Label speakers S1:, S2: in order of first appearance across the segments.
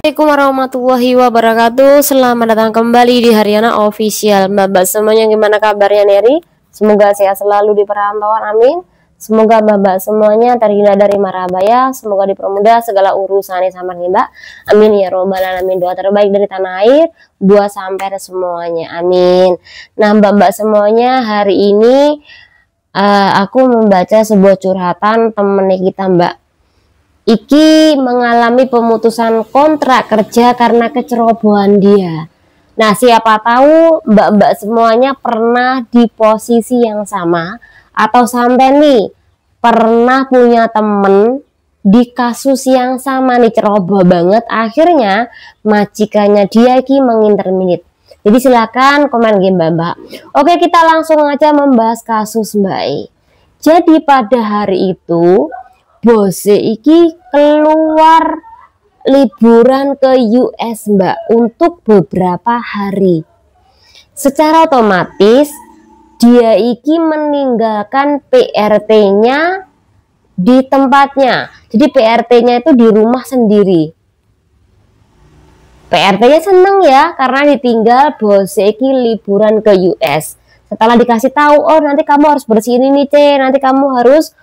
S1: Assalamualaikum warahmatullahi wabarakatuh. Selamat datang kembali di Haryana Official. Mbak-mbak semuanya, gimana kabarnya Neri? Semoga sehat selalu di perantauan, amin. Semoga mbak-mbak semuanya terhindar dari mara bahaya. Semoga dipermudah segala urusannya sama nih mbak, amin ya robbal alamin. Doa terbaik dari tanah air buat sampai semuanya, amin. Nah mbak-mbak semuanya, hari ini aku membaca sebuah curhatan temen kita mbak. Iki mengalami pemutusan kontrak kerja karena kecerobohan dia. Nah, siapa tahu mbak-mbak semuanya pernah di posisi yang sama, atau sampai nih pernah punya temen di kasus yang sama nih, ceroboh banget. Akhirnya majikannya dia iki menginterminate. Jadi silakan komen game mbak-mbak. Oke, kita langsung aja membahas kasus mbak. Jadi pada hari itu bose iki keluar liburan ke US mbak untuk beberapa hari. Secara otomatis dia iki meninggalkan PRT-nya di tempatnya. Jadi PRT-nya itu di rumah sendiri. PRT-nya seneng ya karena ditinggal bose iki liburan ke US. Setelah dikasih tahu, oh nanti kamu harus bersihin ini nanti kamu harus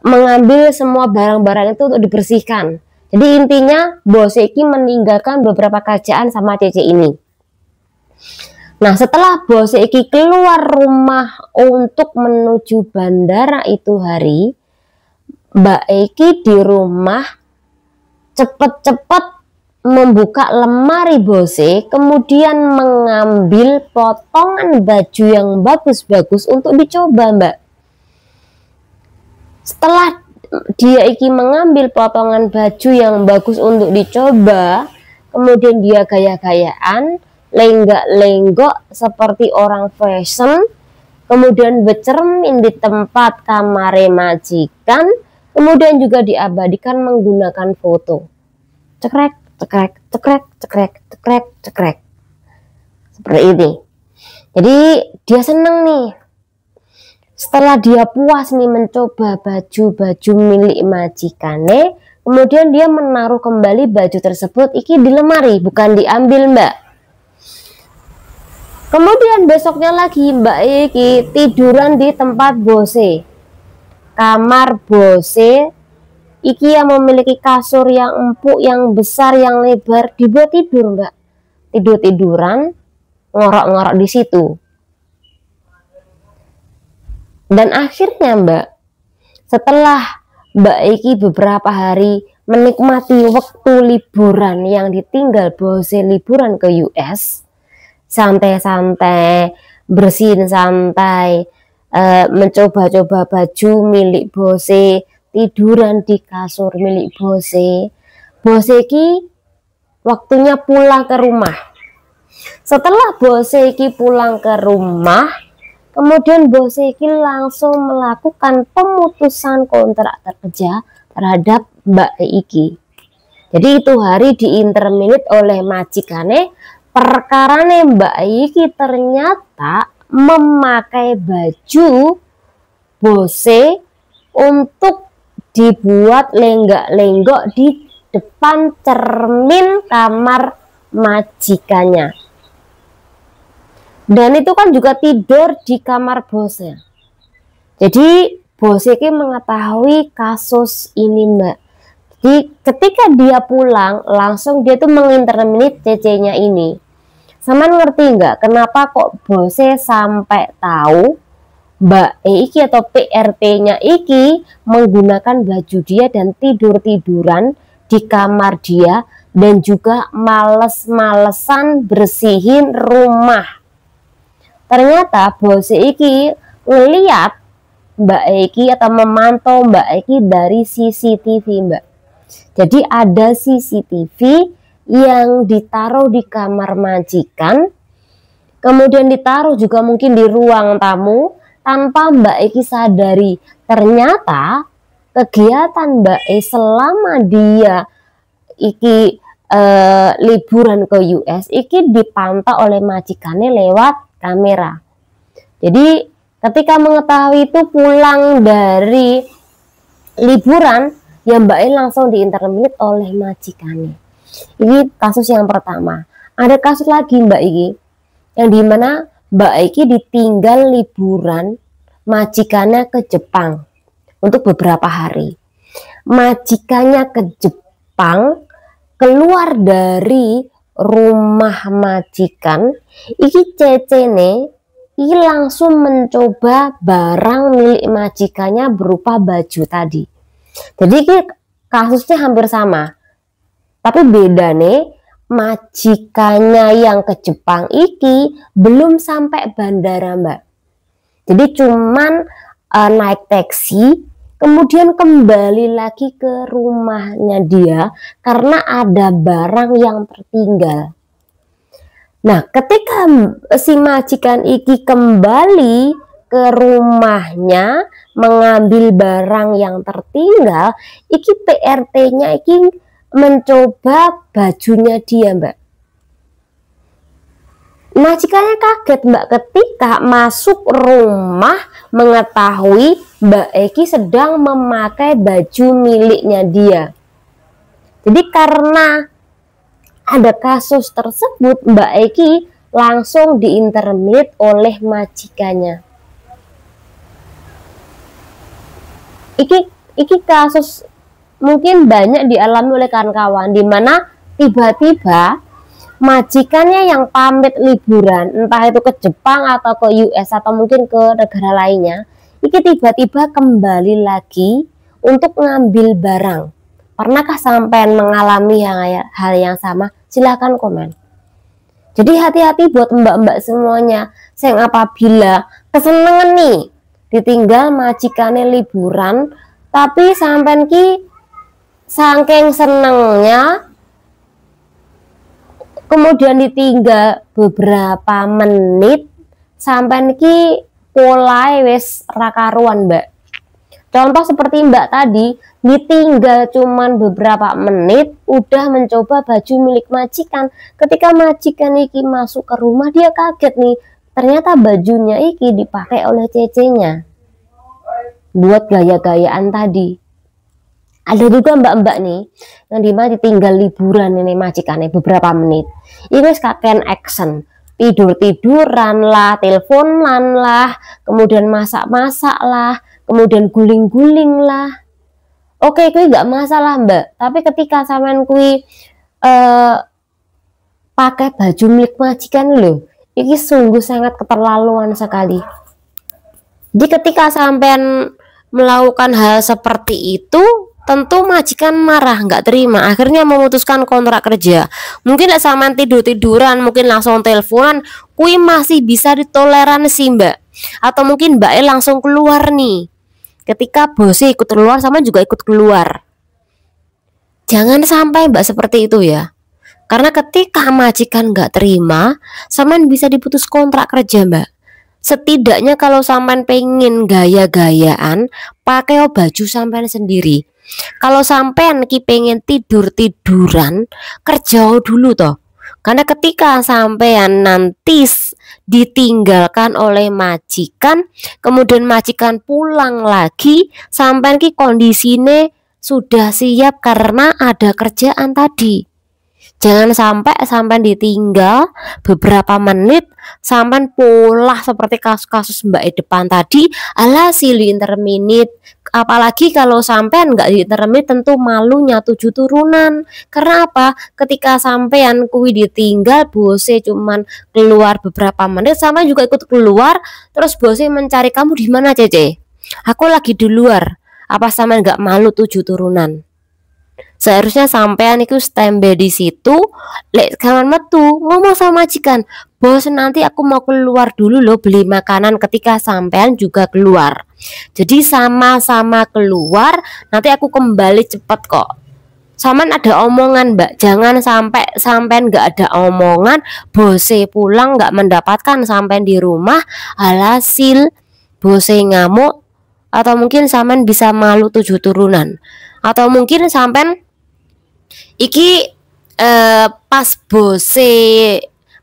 S1: mengambil semua barang-barang itu untuk dibersihkan. Jadi intinya bos iki meninggalkan beberapa kerjaan sama Cece ini. Nah setelah bos iki keluar rumah untuk menuju bandara itu hari, Mbak Eki di rumah cepet-cepet membuka lemari bose, kemudian mengambil potongan baju yang bagus-bagus untuk dicoba mbak. Setelah dia iki mengambil potongan baju yang bagus untuk dicoba, kemudian dia gaya-gayaan, lenggak-lenggok seperti orang fashion, kemudian bercermin di tempat kamar majikan, kemudian juga diabadikan menggunakan foto. Cekrek, cekrek, cekrek, cekrek, cekrek, cekrek. Seperti ini. Jadi dia seneng nih. Setelah dia puas nih mencoba baju-baju milik majikane, kemudian dia menaruh kembali baju tersebut iki di lemari, bukan diambil mbak. Kemudian besoknya lagi mbak iki tiduran di tempat bose. Kamar bose iki yang memiliki kasur yang empuk, yang besar, yang lebar, dibuat tidur mbak. Tidur-tiduran, ngorok-ngorok di situ. Dan akhirnya mbak, setelah mbak Eki beberapa hari menikmati waktu liburan yang ditinggal bose liburan ke US, santai-santai, bersihin santai, mencoba-coba baju milik bose, tiduran di kasur milik bose, bose Eki waktunya pulang ke rumah. Setelah bose Eki pulang ke rumah, kemudian bos iki langsung melakukan pemutusan kontrak kerja terhadap Mbak Iki. Jadi itu hari diinterminate oleh majikane, perkarane Mbak Iki ternyata memakai baju bose untuk dibuat lenggak-lenggok di depan cermin kamar majikannya. Dan itu kan juga tidur di kamar bosnya. Jadi bos ini mengetahui kasus ini mbak. Jadi ketika dia pulang langsung dia tuh menginterminate cece-nya ini. Sama ngerti nggak kenapa kok bosnya sampai tahu Mbak Iki atau PRT-nya Iki menggunakan baju dia dan tidur-tiduran di kamar dia, dan juga males-malesan bersihin rumah. Ternyata bos iki ngeliat Mbak Eki atau memantau Mbak Eki dari CCTV mbak. Jadi ada CCTV yang ditaruh di kamar majikan, kemudian ditaruh juga mungkin di ruang tamu tanpa Mbak Eki sadari. Ternyata kegiatan Mbak Eki selama dia iki liburan ke US iki dipantau oleh majikannya lewat kamera. Jadi ketika mengetahui itu pulang dari liburan, ya Mbak E langsung diintermit oleh majikannya. Ini kasus yang pertama. Ada kasus lagi Mbak Iki, yang dimana Mbak Iki ditinggal liburan majikannya ke Jepang untuk beberapa hari. Majikannya ke Jepang, keluar dari rumah majikan, iki cecene iki langsung mencoba barang milik majikannya berupa baju tadi. Jadi iki kasusnya hampir sama, tapi beda nih, majikannya yang ke Jepang iki belum sampai bandara Mbak. Jadi cuman naik taksi, kemudian kembali lagi ke rumahnya dia karena ada barang yang tertinggal. Nah, ketika si majikan iki kembali ke rumahnya mengambil barang yang tertinggal, iki PRT-nya iki mencoba bajunya dia Mbak. Majikannya kaget Mbak ketika masuk rumah mengetahui Mbak Eki sedang memakai baju miliknya dia. Jadi karena ada kasus tersebut, Mbak Eki langsung diintermit oleh majikannya. Iki kasus mungkin banyak dialami oleh kawan-kawan, di mana tiba-tiba majikannya yang pamit liburan, entah itu ke Jepang atau ke US atau mungkin ke negara lainnya, iki tiba-tiba kembali lagi untuk ngambil barang. Pernahkah sampean mengalami hal yang sama? Silahkan komen. Jadi hati-hati buat mbak-mbak semuanya, yang apabila kesenengan nih ditinggal majikannya liburan, tapi sampean ki saking senengnya kemudian ditinggal beberapa menit sampai niki pola wis rakaruan Mbak. Contoh seperti Mbak tadi, ditinggal cuman beberapa menit udah mencoba baju milik majikan. Ketika majikan iki masuk ke rumah, dia kaget nih, ternyata bajunya iki dipakai oleh cecenya buat gaya-gayaan tadi. Ada juga mbak-mbak nih yang dimana ditinggal liburan ini majikannya beberapa menit, ini kakek action, tidur-tiduran lah, teleponan lah, kemudian masak-masak lah, kemudian guling-guling lah. Oke, kui nggak masalah mbak, tapi ketika sampean kui pakai baju milik majikan loh, ini sungguh sangat keterlaluan sekali. Jadi ketika sampean melakukan hal seperti itu, tentu majikan marah, nggak terima, akhirnya memutuskan kontrak kerja. Mungkin lah sampean tidur-tiduran, mungkin langsung teleponan, kui masih bisa ditoleransi mbak. Atau mungkin mbak langsung keluar nih. Ketika bosnya ikut keluar, sama juga ikut keluar. Jangan sampai mbak seperti itu ya. Karena ketika majikan nggak terima, sampean bisa diputus kontrak kerja mbak. Setidaknya kalau sampean pengen gaya-gayaan, pakai baju sampean sendiri. Kalau sampean ki pengen tidur-tiduran, kerja dulu toh. Karena ketika sampean nanti ditinggalkan oleh majikan, kemudian majikan pulang lagi, sampean ki kondisinya sudah siap karena ada kerjaan tadi. Jangan sampai ditinggal beberapa menit, sampai pola seperti kasus-kasus Mbak E depan tadi, alhasil interminit. Apalagi kalau sampean nggak interminit, tentu malunya 7 turunan. Karena apa? Ketika sampean kui ditinggal, bose cuman keluar beberapa menit, sama juga ikut keluar, terus bose mencari kamu di mana Cece? Aku lagi di luar. Apa sampean nggak malu 7 turunan? Seharusnya sampean itu standby di situ, lek kawan metu ngomong sama majikan, bos nanti aku mau keluar dulu loh beli makanan, ketika sampean juga keluar. Jadi sama-sama keluar, nanti aku kembali cepet kok. Sampean ada omongan mbak, jangan sampai sampean nggak ada omongan, bose pulang nggak mendapatkan sampean di rumah, alhasil bose ngamuk, atau mungkin sampean bisa malu 7 turunan. Atau mungkin sampean iki pas bose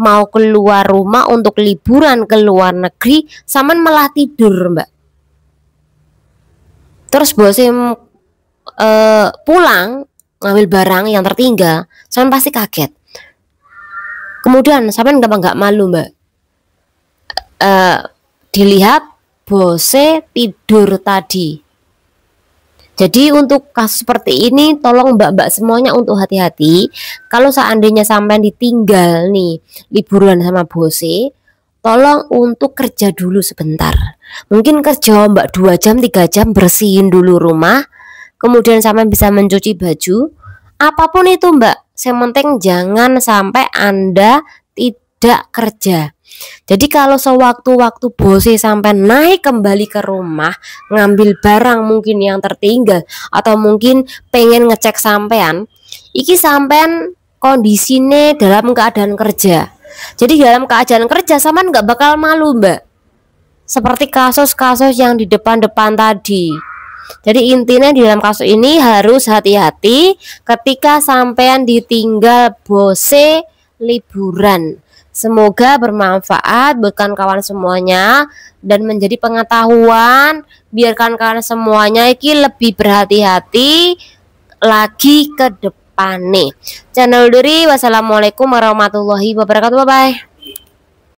S1: mau keluar rumah untuk liburan ke luar negeri, sampean malah tidur mbak. Terus bose pulang ngambil barang yang tertinggal, sampean pasti kaget. Kemudian sampean nggak malu, Mbak? Dilihat bose tidur tadi. Jadi untuk kasus seperti ini tolong mbak-mbak semuanya untuk hati-hati. Kalau seandainya sampean ditinggal nih liburan sama bose, tolong untuk kerja dulu sebentar. Mungkin kerja mbak 2 jam 3 jam, bersihin dulu rumah. Kemudian sampean bisa mencuci baju. Apapun itu mbak, yang penting jangan sampai Anda tidak kerja. Jadi kalau sewaktu-waktu bose sampai naik kembali ke rumah, ngambil barang mungkin yang tertinggal, atau mungkin pengen ngecek sampean, iki sampean kondisinya dalam keadaan kerja. Jadi dalam keadaan kerja sampean nggak bakal malu mbak, seperti kasus-kasus yang di depan-depan tadi. Jadi intinya di dalam kasus ini harus hati-hati ketika sampean ditinggal bose liburan. Semoga bermanfaat buat kawan semuanya dan menjadi pengetahuan biar kawan semuanya iki lebih berhati-hati lagi ke depan nih. Channel Duri, wassalamualaikum warahmatullahi wabarakatuh. Bye bye.